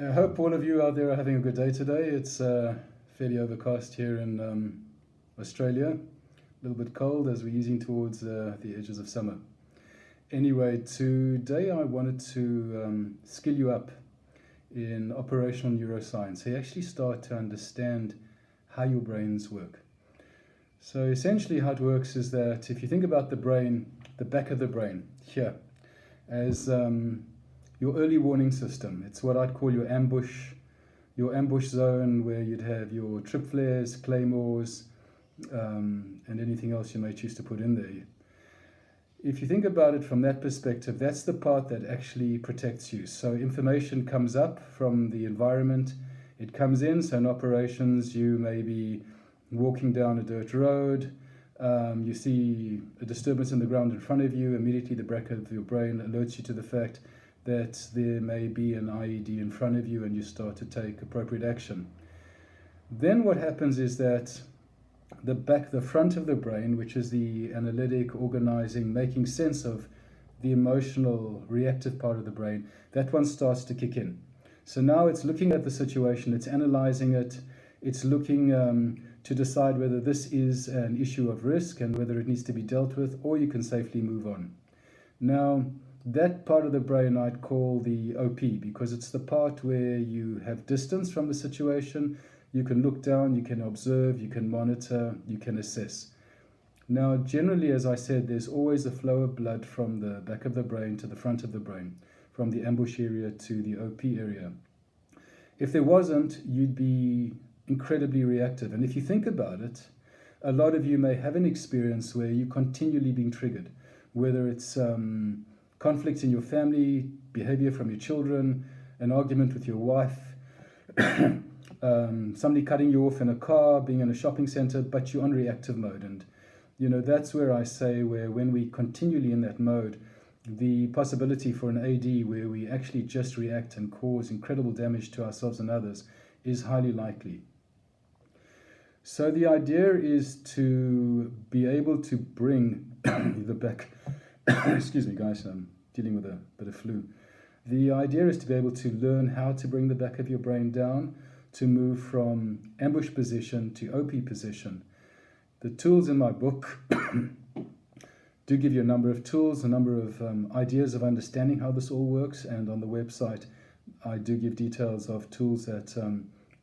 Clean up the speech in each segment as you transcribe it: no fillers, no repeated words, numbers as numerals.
I hope all of you out there are having a good day today. It's fairly overcast here in Australia. A little bit cold as we're easing towards the edges of summer. Anyway, today I wanted to skill you up in operational neuroscience. So you actually start to understand how your brains work. So essentially how it works is that if you think about the brain, the back of the brain, here, as your early warning system. It's what I'd call your ambush zone, where you'd have your trip flares, claymores, and anything else you may choose to put in there. If you think about it from that perspective, that's the part that actually protects you. So information comes up from the environment, it comes in. So in operations, you may be walking down a dirt road, you see a disturbance in the ground in front of you, immediately the back of your brain alerts you to the fact that there may be an IED in front of you, and you start to take appropriate action. Then what happens is that the front of the brain, which is the analytic, organizing, making sense of the emotional, reactive part of the brain, that one starts to kick in. So now it's looking at the situation, it's analyzing it, it's looking to decide whether this is an issue of risk and whether it needs to be dealt with, or you can safely move on. Now, that part of the brain I'd call the OP, because it's the part where you have distance from the situation. You can look down, you can observe, you can monitor, you can assess. Now, generally, as I said, there's always a flow of blood from the back of the brain to the front of the brain, from the ambush area to the OP area. If there wasn't, you'd be incredibly reactive. And if you think about it, a lot of you may have an experience where you're continually being triggered, whether it's conflicts in your family, behavior from your children, an argument with your wife, somebody cutting you off in a car, being in a shopping center, but you're on reactive mode. And that's where I say when we continually in that mode, the possibility for an AD where we actually just react and cause incredible damage to ourselves and others is highly likely. So the idea is to be able to bring the back, excuse me guys, I'm dealing with a bit of flu. The idea is to be able to learn how to bring the back of your brain down, to move from ambush position to OP position. The tools in my book do give you a number of tools, a number of ideas of understanding how this all works, and on the website I do give details of tools that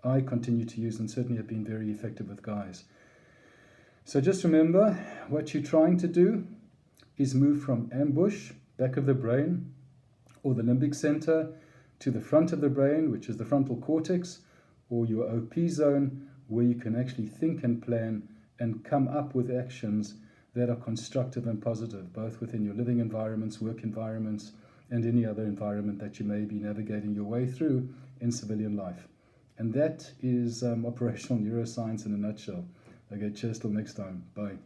I continue to use and certainly have been very effective with guys. So just remember, what you're trying to do is move from ambush, back of the brain, or the limbic center, to the front of the brain, which is the frontal cortex, or your OP zone, where you can actually think and plan and come up with actions that are constructive and positive, both within your living environments, work environments, and any other environment that you may be navigating your way through in civilian life. And that is operational neuroscience in a nutshell. Okay, cheers till next time. Bye.